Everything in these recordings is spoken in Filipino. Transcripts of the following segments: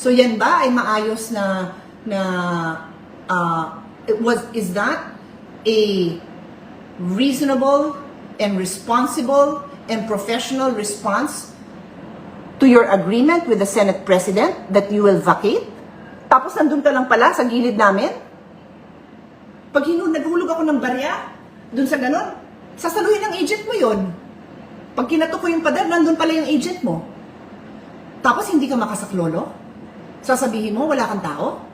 So yan ba ay maayos is that a reasonable and responsible and professional response to your agreement with the Senate President that you will vacate? Tapos nandun ka lang pala sa gilid namin? Pag naghulog ako ng barya, dun sa ganon, sasaluhin ng agent mo yon. Pag kinato ko yung pader, nandun pala yung agent mo. Tapos hindi ka makasaklolo? Sasabihin mo, wala kang tao?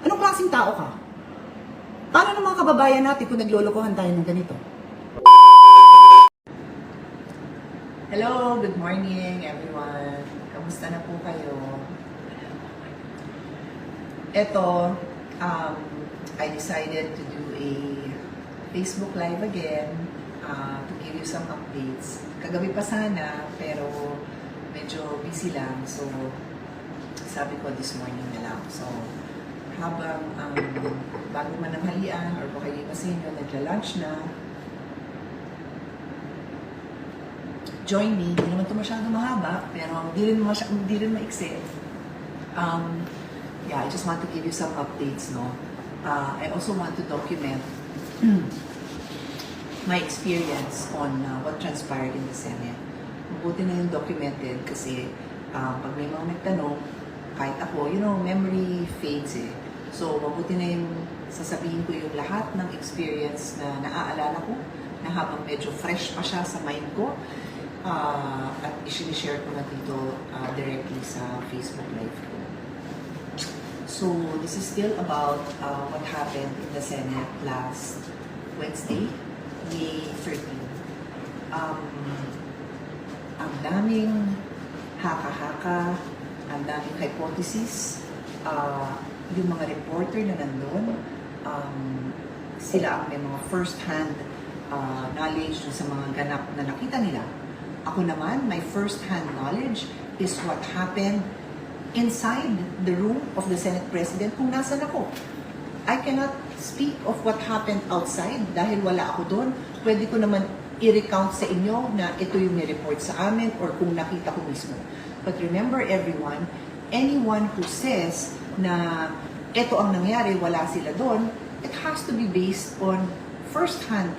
Anong klaseng tao ka? Paano ng mga kababayan natin kung naglolokohan tayo ng ganito? Hello, good morning everyone. Kamusta na po kayo? Ito, I decided to do a Facebook Live again to give you some updates. Kagabi pa sana, pero medyo busy lang. So, sabi ko this morning na lang. So, habang bago man ang halian or baka yung kasi nyo nagla-lunch na, join me. Hindi naman ito masyadong mahaba, pero hindi rin maiksi. Yeah, I just want to give you some updates, no? I also want to document my experience on what transpired in the Senate. Mabuti na yung documented kasi pag may mga nagtanong, kahit ako, memory fades eh. So, mabuti na yung sasabihin ko yung lahat ng experience na naaalala ko na habang medyo fresh pa siya sa mind ko at i-share ko na dito directly sa Facebook Live ko. So, this is still about what happened in the Senate last Wednesday, May 13. Ang daming haka-haka, ang daming hypothesis, yung mga reporter na nandun, sila ang may mga first-hand knowledge sa mga ganap na nakita nila. Ako naman, my first-hand knowledge is what happened inside the room of the Senate President kung nasan ako. I cannot speak of what happened outside dahil wala ako doon. Pwede ko naman i-recount sa inyo na ito yung ni-report sa amin or kung nakita ko mismo. But remember everyone, anyone who says na ito ang nangyari, wala sila doon, it has to be based on first-hand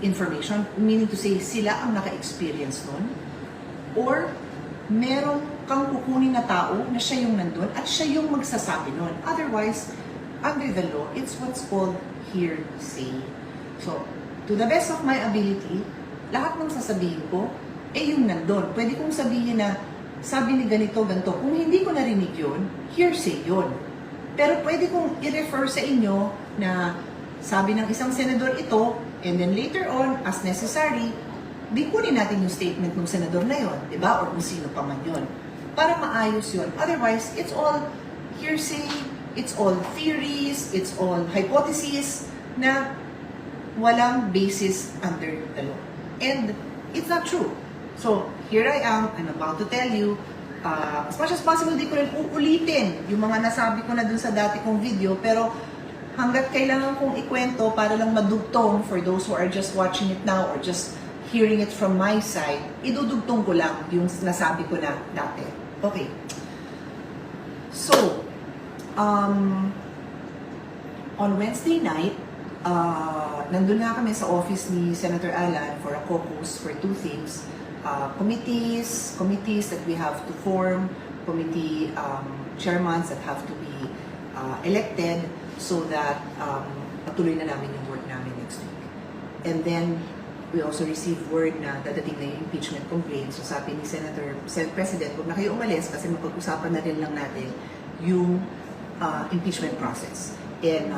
information, meaning to say sila ang naka-experience nun, or meron kang kukunin na tao na siya yung nandun at siya yung magsasabi nun. Otherwise, under the law, it's what's called hearsay. So, to the best of my ability, lahat ng sasabihin ko, yung nandun. Pwede kong sabihin na, sabi ni ganito, ganito. Kung hindi ko narinig yun, hearsay yun. Pero pwede kong i-refer sa inyo na sabi ng isang senador ito, and then later on, as necessary, di kunin natin yung statement ng senador na yun, di ba? Or kung sino pa man yun. Para maayos yun. Otherwise, it's all hearsay, it's all theories, it's all hypotheses na walang basis under the law. And it's not true. So, here I am, I'm about to tell you, as much as possible, di ko rin uulitin yung mga nasabi ko na dun sa dati kong video, pero hanggat kailangan kong ikwento para lang madugtong for those who are just watching it now or just hearing it from my side, idudugtong ko lang yung nasabi ko na dati. Okay. So, on Wednesday night, nandun nga kami sa office ni Senator Alan for a caucus for two things. Committees that we have to form, committee chairmans that have to be elected so that patuloy na namin yung work namin next week. And then, we also received word na dadating na yung impeachment complaint. So sabi ni Senate President, huwag na kayo umalis kasi mapag-usapan na rin lang natin yung impeachment process. And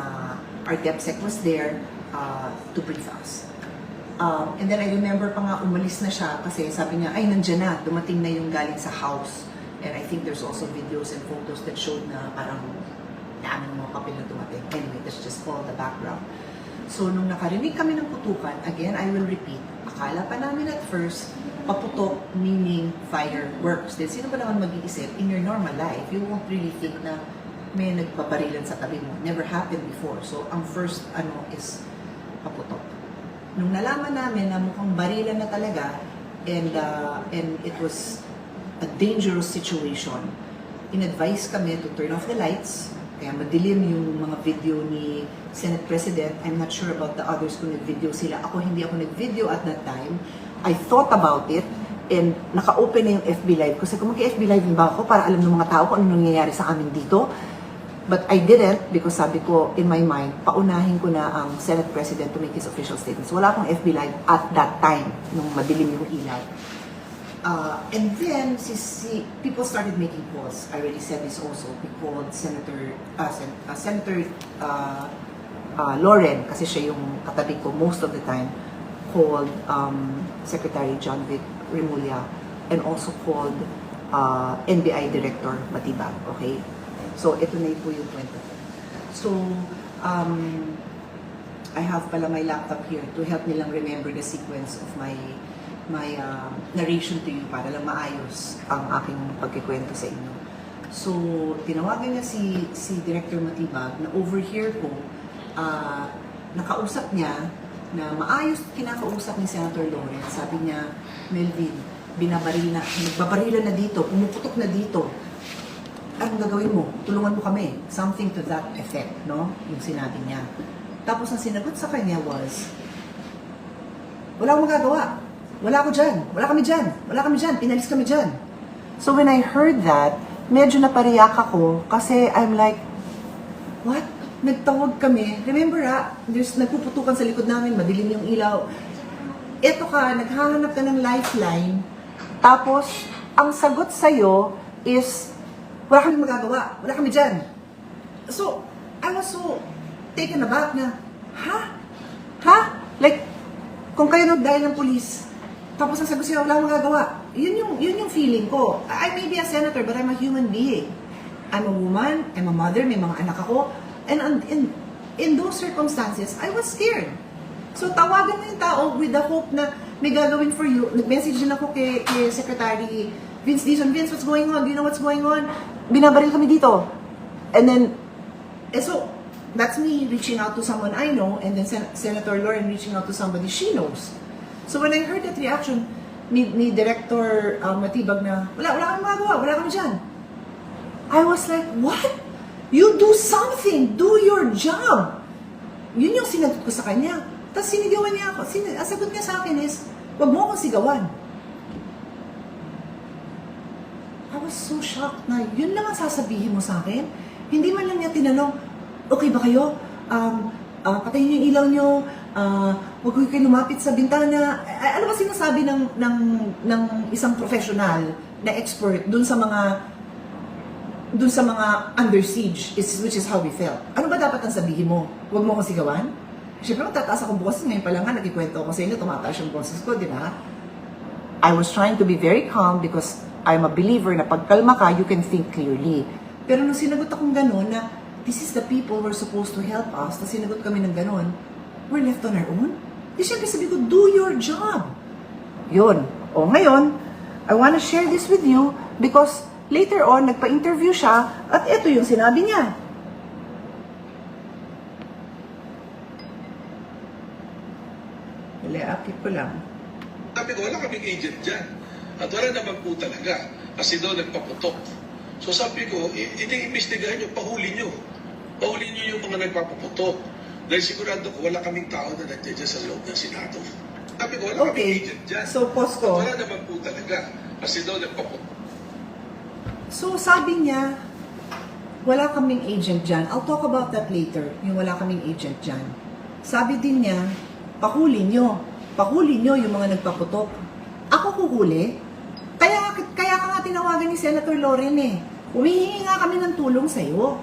our DepSec was there to brief us. And then I remember pa nga umalis na siya kasi sabi niya, ay nandiyan na, dumating na yung galing sa house. And I think there's also videos and photos that showed na parang daming mga papel na dumating. Anyway, that's just all the background. So, nung nakarinig kami ng putukan, again, I will repeat, akala pa namin at first, paputok meaning fireworks. Then, sino ba naman mag-iisip? In your normal life, you won't really think na may nagpaparilan sa tabi mo. Never happened before. So, ang first, is paputok. Nung nalaman namin na mukhang barilan na talaga, and it was a dangerous situation, in-advise kami to turn off the lights, kaya madilim yung mga video ni Senate President. I'm not sure about the others kung nag-video sila. Hindi ako nag-video at that time. I thought about it, and naka-open na yung FB Live. Kasi kung mag-FB Live ba ako para alam ng mga tao kung ano nangyayari sa amin dito. But I didn't because sabi ko, in my mind, paunahin ko na ang Senate President to make his official statements. Wala akong FB Live at that time, nung madilim yung ilaw. And then, people started making calls. I already said this also. We called Senator Loren, kasi siya yung katabi ko most of the time, called Secretary John Vic Remulla, and also called NBI Director Matibag. Okay? So, ito na po yung kwento. So, I have pala my laptop here to help nilang remember the sequence of my narration to you para lang maayos ang aking pagkikwento sa inyo. So, tinawagan niya si Director Matibag na overhear ko, nakausap niya na maayos kinakausap ni Senator Lawrence. Sabi niya, Melvin, nagbabarilan na dito, pumuputok na dito. Anong gagawin mo? Tulungan mo kami. Something to that effect, no? Yung sinabi niya. Tapos ang sinagot sa kanya was, wala akong magagawa. Wala ako dyan. Wala kami dyan. Wala kami dyan. Pinalis kami dyan. So when I heard that, medyo napariyak ako kasi I'm like, what? Nagtawag kami. Remember there's nagpuputukan sa likod namin, madilim yung ilaw. Eto ka, naghahanap ka ng lifeline. Tapos, ang sagot sa'yo is, wala kami magagawa. Wala kami dyan. So, I was so taken aback na, ha? Like, kung kayo nagdahil ng police, tapos ang sagot sa'yo, wala kang magagawa. Yun yung feeling ko. I may be a senator, but I'm a human being. I'm a woman, I'm a mother, may mga anak ako. And in those circumstances, I was scared. So, tawagan mo yung tao with the hope na may gagawin for you. Nag-message din ako kay Secretary Vince Dizon. Vince, what's going on? Do you know what's going on? Binabaril kami dito. And then, so, that's me reaching out to someone I know, and then Senator Lauren reaching out to somebody she knows. So when I heard that reaction ni Director Matibag na, wala kami magawa, wala kami dyan. I was like, what? You do something! Do your job! Yun yung sinagot ko sa kanya. Tapos sinigawan niya ako. Ang sagot niya sa akin is, wag mo akong sigawan. I was so shocked na yun lang ang sasabihin mo sa akin. Hindi man lang niya tinanong, okay ba kayo? Patayin niyo yung ilaw niyo, huwag kayo lumapit sa bintana. Ano ba sinasabi ng isang professional na expert dun sa mga under siege, which is how we felt. Ano ba dapat ang sabihin mo? Huwag mo akong sigawan? Siyempre, magtataas akong boses. Ngayon pa lang nga, nagkikwento ako sa inyo, tumataas yung boses ko, di ba? I was trying to be very calm because I'm a believer na pagkalma ka, you can think clearly. Pero nung sinagot akong gano'n na, this is the people who are supposed to help us, na sinagot kami ng gano'n, we're left on our own? Di syempre sabi ko, do your job. Yun. O ngayon, I wanna share this with you because later on, nagpa-interview siya at ito yung sinabi niya. Akit ko lang. Sabi ko, wala kaming agent dyan. At wala naman po talaga. Kasi doon nagpaputok. So sabi ko, ini-investigahan nyo, pahuli nyo. Pahuli nyo yung mga nagpapaputok. Dahil sigurado ko, wala kaming tao na nandiyan dyan sa loob ng Senado. Sabi ko, wala kaming agent dyan. So, pause ko. At wala naman po talaga. Kasi doon nagpaputok. So, sabi niya, wala kaming agent dyan. I'll talk about that later, yung wala kaming agent dyan. Sabi din niya, pahuli nyo yung mga nagpaputok. Ako kuhuli? Kaya ka nga tinawagan ni Senator Loren eh. Humihingi nga kami ng tulong sa'yo.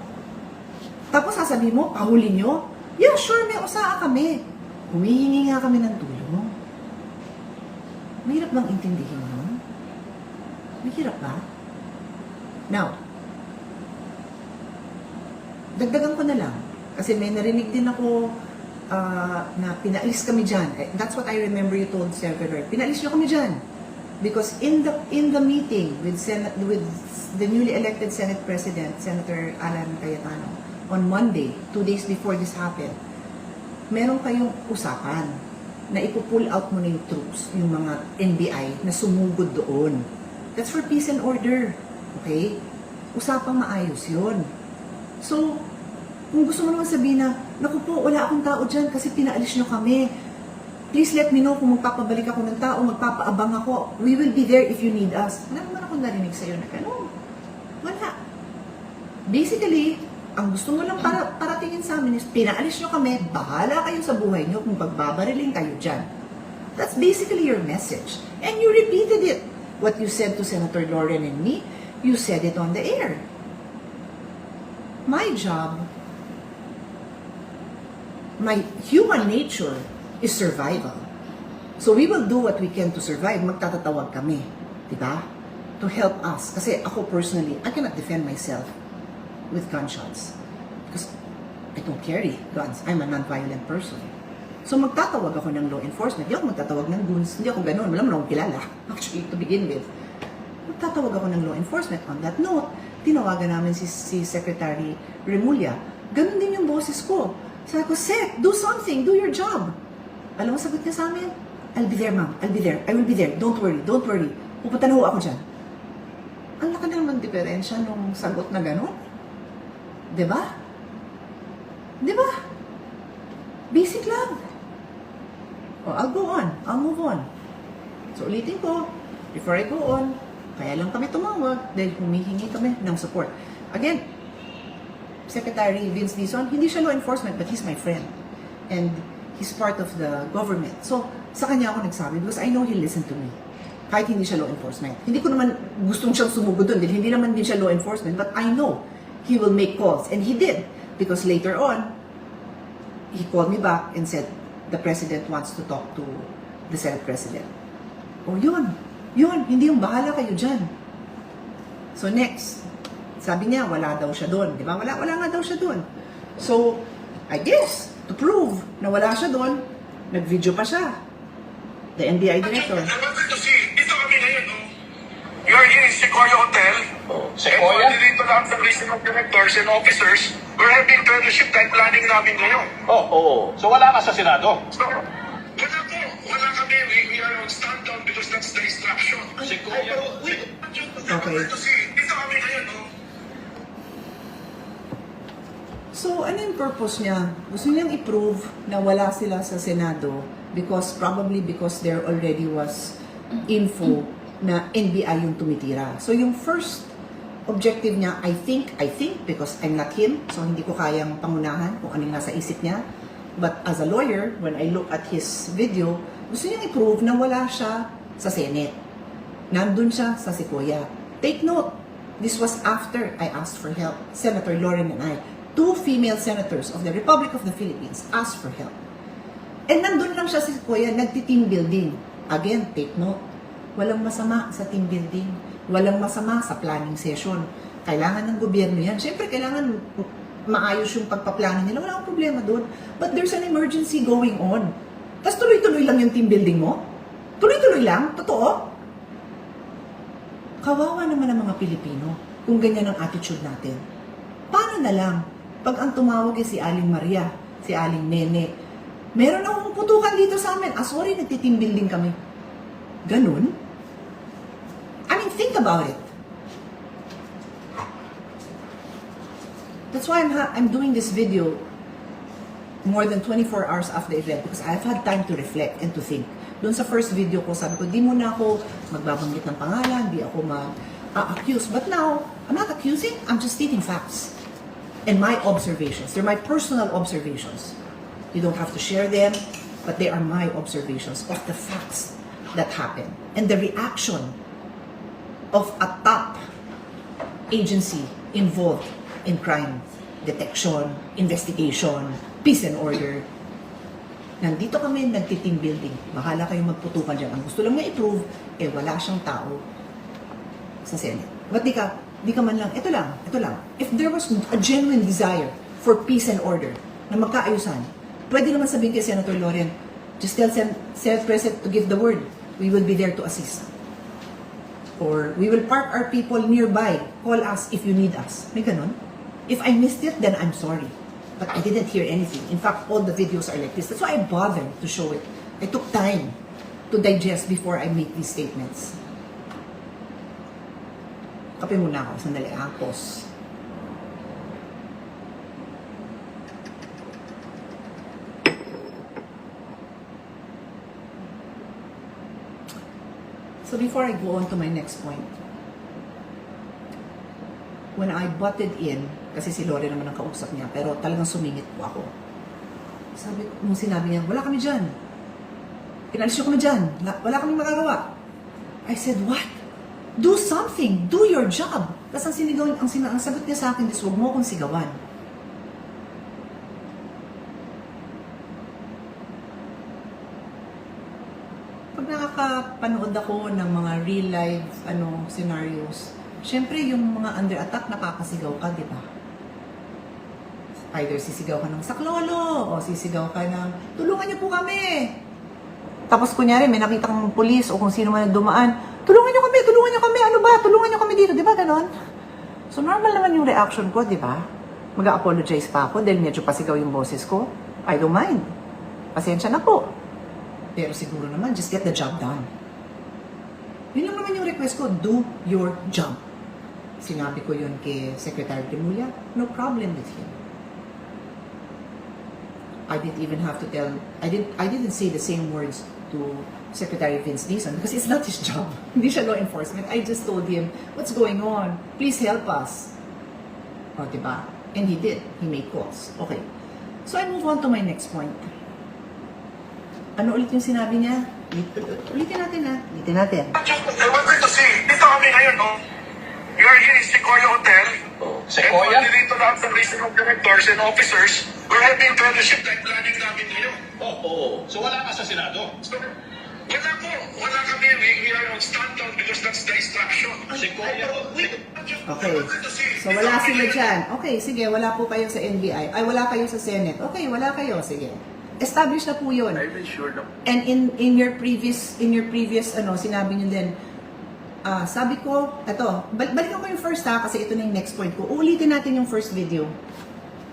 Tapos sasabihin mo, pahuli nyo? Yeah, sure, may usaa kami. Humihingi nga kami ng tulong. Mahirap bang intindihin mo? Mahirap ba? Now, dagdagan ko na lang. Kasi may narinig din ako na pinaalis kami dyan. That's what I remember you told Senator. Pinaalis nyo kami dyan. Because in the meeting with the newly elected Senate President, Senator Alan Cayetano, on Monday, 2 days before this happened, meron kayong usapan na ipupull out mo na yung troops, yung mga NBI na sumugod doon. That's for peace and order. Okay? usapang maayos yun. So, kung gusto mo naman sabihin na, naku po, wala akong tao dyan kasi pinaalis nyo kami. Please let me know kung magpapabalik ako ng tao, magpapaabang ako. We will be there if you need us. Wala naman akong narinig sa'yo na gano'n. Wala. Basically, ang gusto mo lang paratingin sa amin is, pinaalis nyo kami, bahala kayo sa buhay nyo kung pagbabariling kayo dyan. That's basically your message. And you repeated it. What you said to Senator Lauren and me, you said it on the air. My job, my human nature is survival. So we will do what we can to survive. Magtatatawag kami. Diba? To help us. Kasi ako personally, I cannot defend myself with gunshots. Because I don't carry guns. I'm a non-violent person. So magtatawag ako ng law enforcement. Hindi ako magtatawag ng goons. Hindi ako ganun. Wala mo na akong kilala. Actually, to begin with. Magtatawag ako ng law enforcement. On that note, tinawagan namin si Secretary Remulla. Ganun din yung boses ko. Sabi ko, Sec, do something. Do your job. Alam mo, sagot niya sa amin? I'll be there, ma'am. I'll be there. I will be there. Don't worry. Don't worry. Pupunta na ho ako dyan. Ang laki naman diferensya nung sagot na gano'n. Diba? Diba? Basic lang. Oh, I'll go on. I'll move on. So, ulitin ko, before I go on, kaya lang kami tumawag dahil humihingi kami ng support. Again, Secretary Vince Dizon, hindi siya law enforcement, but he's my friend. And he's part of the government. So, sa kanya ako nagsabi because I know he'll listen to me. Kahit hindi siya law enforcement. Hindi ko naman gustong siyang sumugod doon dahil hindi naman din siya law enforcement, but I know he will make calls. And he did. Because later on, he called me back and said, the President wants to talk to the Senate President. Oh, yun. Yun. Hindi yung bahala kayo dyan. So next, sabi niya, wala daw siya doon. Di ba? Wala nga daw siya doon. So, I guess, to prove na wala siya doon, nag-video pa siya. The NBI director. I wanted to see, dito kami ngayon, no? You are in Sequoia Hotel. Sequoia? And dito lahat ng list of directors and officers. We're having fellowship time planning namin ngayon. Oo. So wala ka sa Senado? So, wala po. Wala kami. We are on stand-down because that's the instruction. Sequoia. I wanted to see, dito kami ngayon, no? So, ano yung purpose niya? Gusto niyang i-prove na wala sila sa Senado because there already was info na NBI yung tumitira. So, yung first objective niya, I think, because I'm not him, so hindi ko kayang pangunahan kung ano yung nasa isip niya. But as a lawyer, when I look at his video, gusto niyang i-prove na wala siya sa Senate. Nandun siya sa Sequoia. Take note, this was after I asked for help. Senator Lauren and I, 2 female senators of the Republic of the Philippines asked for help. And nandun lang siya sa Sequoia, nagti-team building. Again, take note, walang masama sa team building. Walang masama sa planning session. Kailangan ng gobyerno yan. Siyempre, kailangan maayos yung pagpaplano nila. Wala akong problema doon. But there's an emergency going on. Tapos tuloy-tuloy lang yung team building mo? Tuloy-tuloy lang? Totoo? Kawawa naman ang mga Pilipino kung ganyan ang attitude natin. Paano na lang? Pag ang tumawag ay si Aling Maria, si Aling Nene, meron akong putukan dito sa amin. Sorry, nagti-team building kami. Ganun? I mean, think about it. That's why I'm doing this video more than 24 hours after the event because I've had time to reflect and to think. Doon sa first video ko, sabi ko, di muna ako magbabanggit ng pangalan, di ako mag-accuse. But now, I'm not accusing, I'm just stating facts. And my observations. They're my personal observations. You don't have to share them, but they are my observations of the facts that happen. And the reaction of a top agency involved in crime detection, investigation, peace and order. Nandito kami nagti-team building. Bahala kayong magputukan dyan. Ang gusto lang niya i-prove, wala siyang tao sa Senate. Ba't di ka man lang, ito lang. If there was a genuine desire for peace and order na magkaayusan, pwede naman sabihin kay Senator Lauren, just tell Senate President to give the word. We will be there to assist. Or we will park our people nearby. Call us if you need us. May ganun. If I missed it, then I'm sorry. But I didn't hear anything. In fact, all the videos are like this. That's why I bothered to show it. I took time to digest before I make these statements. Kape muna ako. Sandali. Pause. So before I go on to my next point, when I butted in, kasi si Lore naman ang kausap niya, pero talagang sumingit po ako. Sabi ko, nung sinabi niya, wala kami dyan. Inalis niyo kami dyan. Wala kami magagawa. I said, what? Do something. Do your job. Tapos ang sagot niya sa akin is, huwag mo akong sigawan. Pag nakakapanood ako ng mga real life scenarios, syempre yung mga under attack nakakasigaw ka, di ba? Either sisigaw ka ng saklolo o sisigaw ka ng tulungan niyo po kami. Tapos kunyari may nakita kang pulis o kung sino man dumaan, tulungan niyo kami, ano ba? Tulungan niyo kami dito, di ba ganon? So normal naman yung reaction ko, di ba? Mag-apologize pa ako dahil medyo pasigaw yung boses ko. I don't mind. Pasensya na po. Pero siguro naman, just get the job done. Yun lang naman yung request ko, do your job. Sinabi ko yun kay Secretary Timulia, no problem with him. I didn't even have to tell, I didn't say the same words to Secretary Vince Dizon because it's not his job. Hindi siya law enforcement. I just told him, what's going on? Please help us. O, diba? And he did. He made calls. Okay. So I move on to my next point. Ano ulit yung sinabi niya? Ulitin natin ha. Ulitin natin. I wanted to see, dito kami ngayon, no? We are here in Sequoia Hotel. Sequoia? And dito lahat ng regional directors and officers, we're having fellowship time planning namin ngayon. Oo. So wala ka sa Senado? So, wala po. Wala kami. We are on standout because that's the instruction. Sequoia? Okay. So wala sila dyan. Okay, sige, wala po kayo sa NBI. Ay, wala kayo sa Senate. Okay, wala kayo. Sige. Established na po yun. I'm sure na. And in your previous sinabi niyo din, sabi ko, balikan ko yung first kasi ito na yung next point ko. Uulitin natin yung first video.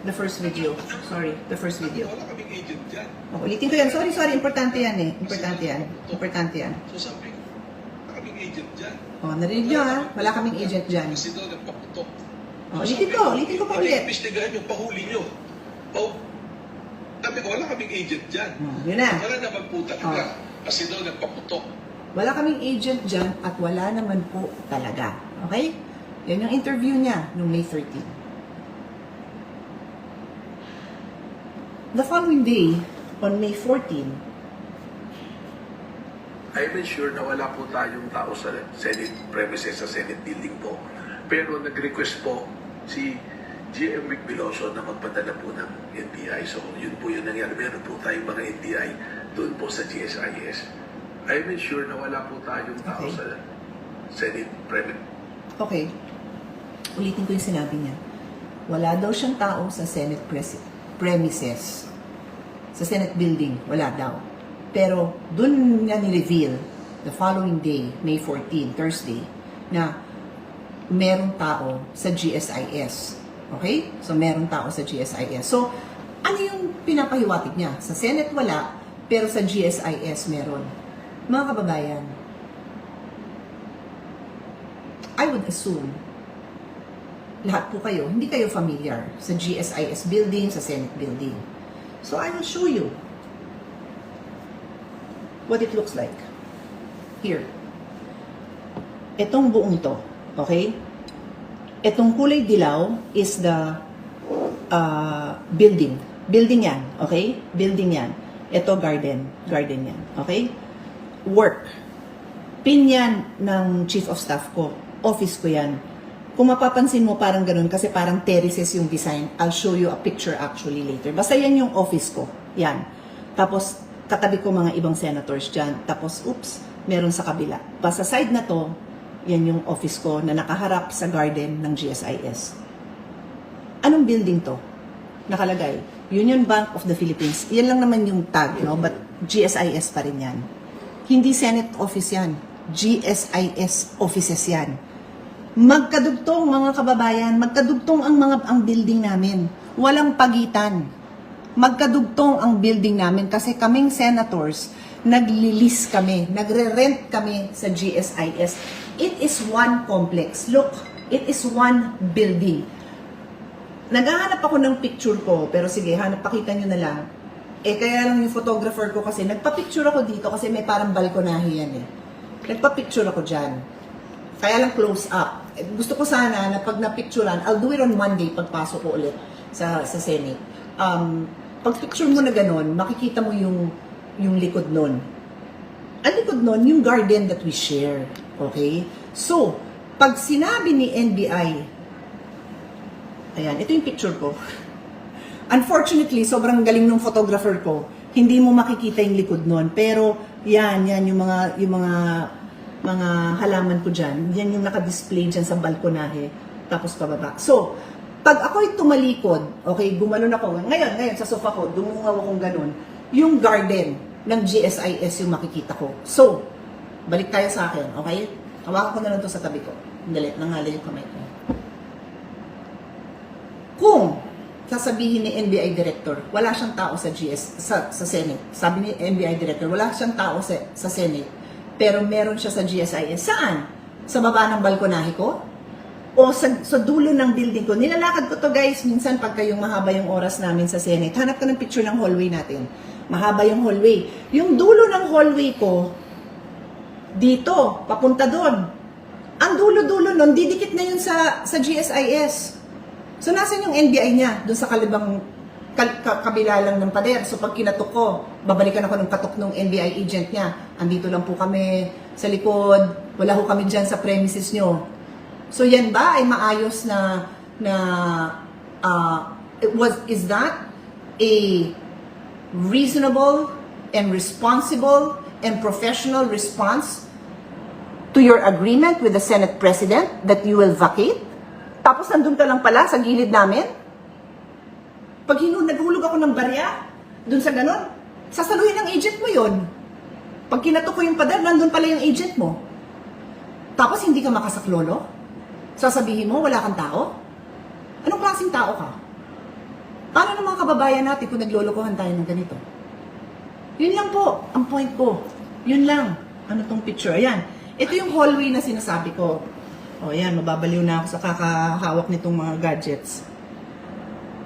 The first video. Sorry, the first video. Wala kaming agent dyan. Ulitin ko yan. Sorry, importante yan eh. Importante yan. So sabi ko, wala kaming agent dyan. Narinig nyo ha? Wala kaming agent dyan. Kasi doon nagpaputok. Ulitin ko pa ulit. Imbestigahan nyo, pahuli nyo. Sabi ko, wala kaming agent dyan. Yun na. Wala naman po talaga. Kasi doon nagpaputok. Wala kaming agent dyan at wala naman po talaga. Okay? Yan yung interview niya noong May 13. The following day, on May 14, I'm sure na wala po tayong tao sa Senate premises, sa Senate building po. Pero nag-request po si GM Vic Veloso na magpadala po ng NBI. So yun po yung nangyari. Meron po tayong mga NBI doon po sa GSIS. I'm sure na wala po tayong tao Okay. sa Senate premises. okay, ulitin ko yung sinabi niya. Wala daw siyang tao sa Senate premises. Sa Senate building, wala daw. Pero dun niya ni-reveal the following day, May 14, Thursday, na merong tao sa GSIS. Okay? So, merong tao sa GSIS. So, ano yung pinapahiwatig niya? Sa Senate wala, pero sa GSIS meron. Mga kababayan, I would assume, lahat po kayo, hindi kayo familiar sa GSIS building, sa Senate building. So, I will show you what it looks like. Here. Itong buong to, okay? Itong kulay dilaw is the building. Building yan, okay? Building yan. Ito garden. Garden yan, okay? Work. Pin yan ng Chief of Staff ko. Office ko yan. Kung mapapansin mo, parang ganun, kasi parang terraces yung design. I'll show you a picture actually later. Basta yan yung office ko. Yan. Tapos, katabi ko mga ibang senators dyan. Tapos, oops, meron sa kabila. Basta side na to, yan yung office ko na nakaharap sa garden ng GSIS. Anong building to? Nakalagay, Union Bank of the Philippines. Yan lang naman yung tag, no? But GSIS pa rin yan. Hindi Senate office yan. GSIS offices yan. Magkadugtong mga kababayan, magkadugtong ang building namin. Walang pagitan. Magkadugtong ang building namin kasi kaming senators, nagre-rent kami sa GSIS. It is one complex. Look, It is one building. Naghahanap ako ng picture ko, pero sige, pakita nyo na lang. Kaya lang yung photographer ko kasi, nagpa-picture ako dito kasi may parang balkonahe yan eh. Nagpa-picture ako dyan. Kaya lang close up. Gusto ko sana na pag na-picturean, I'll do it on Monday pagpasok ko ulit sa Senate. Pag picture mo na ganun, makikita mo yung likod nun. Ang likod nun, yung garden that we share. Okay? So, pag sinabi ni NBI, ayan, ito yung picture ko. Unfortunately, sobrang galing ng photographer ko. Hindi mo makikita yung likod nun. Pero, yan, yung mga halaman ko dyan. Yan yung naka-display dyan sa balkonahe. Tapos pababa. So, pag ako'y tumalikod, okay, gumanon ako. Ngayon, sa sofa ko, dumungaw akong ganun. Yung garden ng GSIS yung makikita ko. So, balik tayo sa akin, okay? Hawakan ko na lang to sa tabi ko. Dali, nangalay yung kamay ko. Kung sasabihin ni NBI Director, wala siyang tao sa Senate. Sabi ni NBI Director, wala siyang tao sa Senate, pero meron siya sa GSIS. Saan? Sa baba ng balkonahe ko? O sa dulo ng building ko? Nilalakad ko to guys, minsan pagka yung mahaba yung oras namin sa Senate. Hanap ka ng picture ng hallway natin. Mahaba yung hallway. Yung dulo ng hallway ko, dito, papunta doon. Ang dulo-dulo nun, didikit na yun sa GSIS. So, nasan yung NBI niya? Doon sa kabila lang ng pader. So, pag kinatok ko, babalikan ako ng katok ng NBI agent niya. Andito lang po kami sa likod. Wala ho kami dyan sa premises nyo. So, yan ba ay maayos is that a reasonable and responsible and professional response to your agreement with the Senate President that you will vacate? Tapos nandun ka lang pala sa gilid namin? Pag naghulog ako ng barya, dun sa ganon, sasaluhin ng agent mo yon. Pag kinatok ko yung pader, nandun pala yung agent mo. Tapos hindi ka makasaklolo? Sasabihin mo, wala kang tao? Anong klaseng tao ka? Paano ng mga kababayan natin kung naglolokohan tayo ng ganito? Yun lang po, ang point ko. Yun lang. Ano tong picture? Ayan. Ito yung hallway na sinasabi ko. O yan, mababaliw na ako sa kakahawak nitong mga gadgets.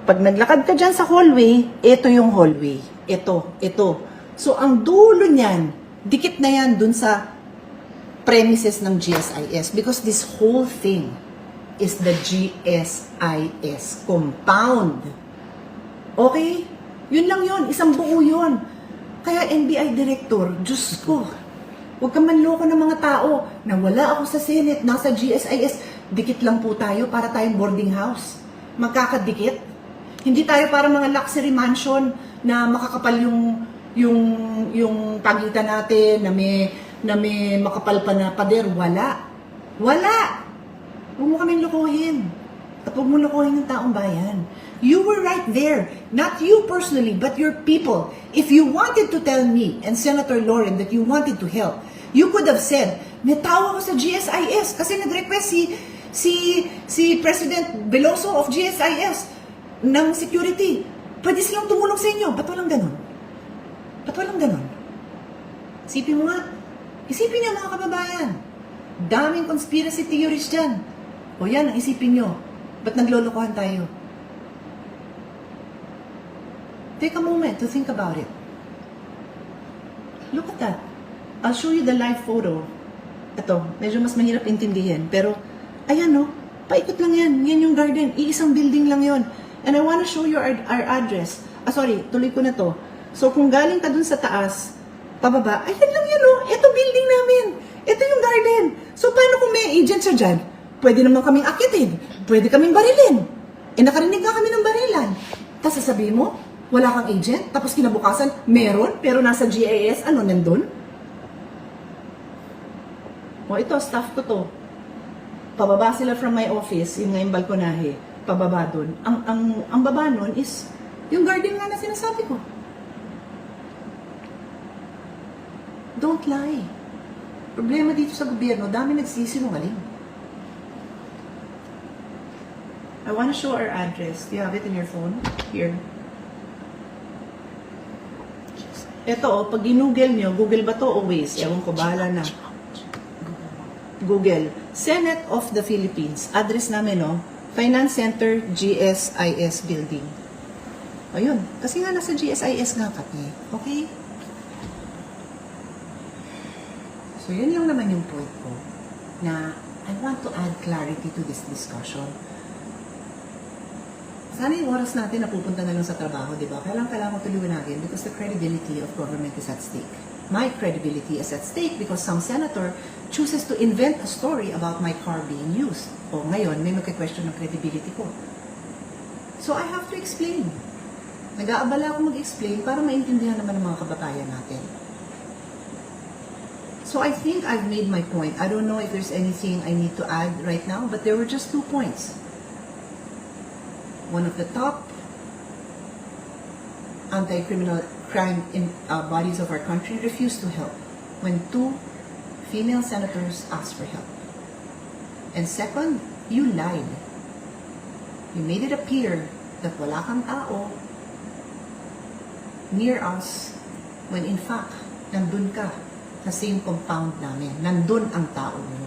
Pag naglakad ka dyan sa hallway, ito yung hallway. Ito. So, ang dulo niyan, dikit na yan dun sa premises ng GSIS because this whole thing is the GSIS compound. Okay? Yun lang yun. Isang buo yun. Kaya NBI Director, Diyos ko, huwag kang manloko ng mga tao na wala ako sa Senate, nasa GSIS, dikit lang po tayo para tayong boarding house. Magkakadikit. Hindi tayo para mga luxury mansion na makakapal yung pagitan natin, na may makapal pa na pader. Wala. Huwag mo kaming lokohin. At huwag mo lokohin ng taong bayan. You were right there. Not you personally, but your people. If you wanted to tell me and Senator Lauren that you wanted to help, you could have said, may tao ako sa GSIS kasi nag-request si President Veloso of GSIS ng security. Pwede silang tumulong sa inyo. Ba't walang ganun? Isipin mo nga. Isipin niyo mga kababayan. Daming conspiracy theories dyan. O yan, ang isipin niyo. Ba't naglolokohan tayo? Take a moment to think about it. Look at that. I'll show you the live photo. Ito, medyo mas mahirap intindihin. Pero, ayan no, paikot lang yan. Yan yung garden. Iisang building lang yon. And I wanna show you our address. Tuloy ko na to. So, kung galing ka dun sa taas, pababa, ayan lang yan no. Ito building namin. Ito yung garden. So, paano kung may agent siya dyan? Pwede naman kaming akitin. Pwede kaming barilin. Nakarinig nga kami ng barilan. Tapos sasabihin mo, wala kang agent? Tapos kinabukasan, meron, pero nasa GIS, nandun? O ito, staff ko to. Pababa sila from my office, yung ngayong balkonahe, pababa dun. Ang baba nun is, yung garden nga na sinasabi ko. Don't lie. Problema dito sa gobyerno, dami nagsisinungaling. I want to show our address. Do you have it in your phone? Here. Ito, pag ginugel nyo, Google ba to o Waze? Ewan ko, bahala na. Google, Senate of the Philippines. Address namin, no? Finance Center, GSIS Building. Ayun. Kasi nga nasa GSIS nga kami. Okay? So, yun lang naman yung point ko na I want to add clarity to this discussion. Sana yung oras natin napupunta na lang sa trabaho, di ba? Kailangan ko tuliwanagin because the credibility of government is at stake. My credibility is at stake because some senator chooses to invent a story about my car being used. O ngayon, may magka-question ng credibility ko. So I have to explain. Nag-aabala ako mag-explain para maintindihan naman ng mga kababayan natin. So I think I've made my point. I don't know if there's anything I need to add right now, but there were just 2 points. One of the top anti-criminal crime bodies of our country refused to help when 2 female senators asked for help. And second, you lied. You made it appear that wala kang tao near us when in fact, nandun ka sa same compound namin. Nandun ang tao mo.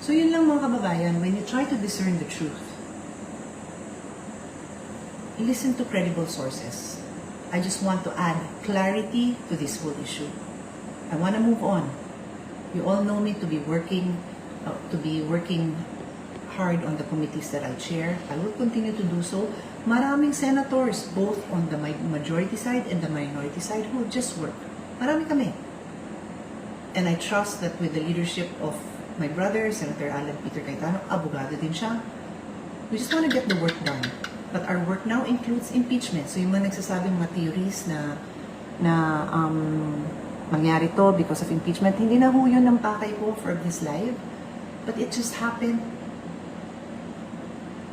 So yun lang mga kababayan, when you try to discern the truth, listen to credible sources. I just want to add clarity to this whole issue. I want to move on. You all know me to be working hard on the committees that I chair. I will continue to do so. Maraming senators, both on the majority side and the minority side, who just work. Marami kami. And I trust that with the leadership of my brother, Senator Alan Peter Cayetano, abogado din siya. We just want to get the work done. But our work now includes impeachment. So yung mga nagsasabing mga theories na mangyari to because of impeachment, hindi na ho yun ang pakay ko for this live. But it just happened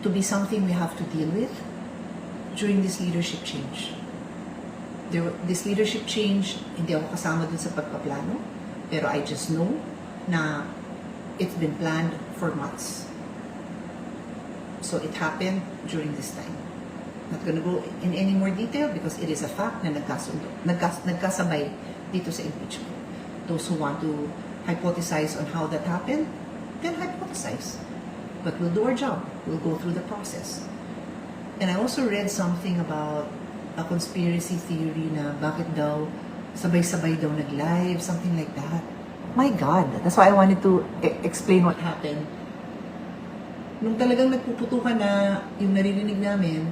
to be something we have to deal with during this leadership change. This leadership change, hindi ako kasama dun sa pagpaplano, pero I just know na it's been planned for months. So it happened during this time. Not gonna go in any more detail because it is a fact na nagkasabay dito sa impeachment. Those who want to hypothesize on how that happened, then hypothesize. But we'll do our job. We'll go through the process. And I also read something about a conspiracy theory na bakit daw sabay-sabay daw nag-live, something like that. My God, that's why I wanted to explain what happened. Nung talagang nagpuputukan na yung naririnig namin,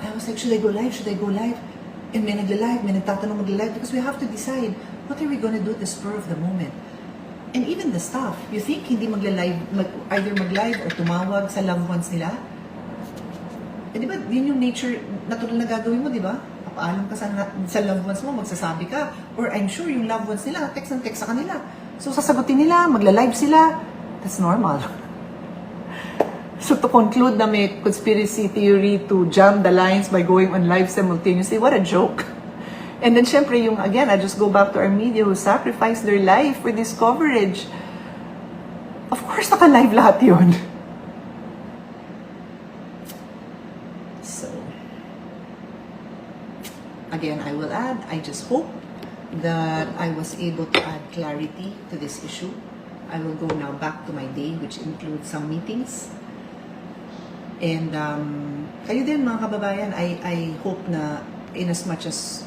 I was like, should I go live? Should I go live? And may nagla-live, may nagtatanong magla-live because we have to decide what are we going to do at the spur of the moment. And even the staff, you think hindi magla-live, either mag-live or tumawag sa loved ones nila? Eh di ba, yun yung nature, natural na gagawin mo, di ba? Papaalam ka sa loved ones mo, magsasabi ka. Or I'm sure yung loved ones nila, text and text sa kanila. So sasagutin nila, magla-live sila. That's normal. So to conclude na may conspiracy theory to jam the lines by going on live simultaneously, what a joke. And then syempre yung, again, I just go back to our media who sacrificed their life for this coverage. Of course, naka-live lahat yun. So, again, I will add, I just hope that I was able to add clarity to this issue. I will go now back to my day, which includes some meetings. And kayo din mga kababayan, I hope na in as much as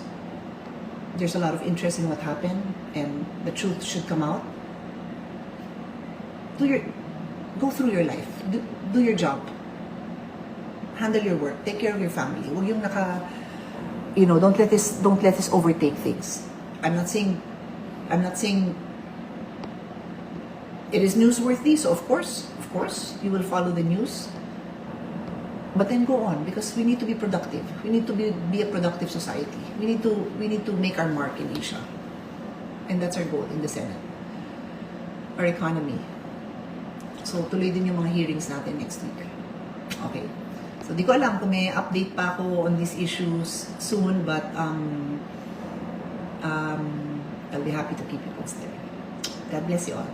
there's a lot of interest in what happened and the truth should come out, go through your life, do your job, handle your work, take care of your family. Huwag yung don't let this overtake things. I'm not saying it is newsworthy, so of course you will follow the news. But then go on because we need to be productive. We need to be a productive society. We need to make our mark in Asia. And that's our goal in the Senate. Our economy. So tuloy din yung mga hearings natin next week. Okay. So di ko alam kung may update pa ako on these issues soon, but I'll be happy to keep you posted. God bless you all.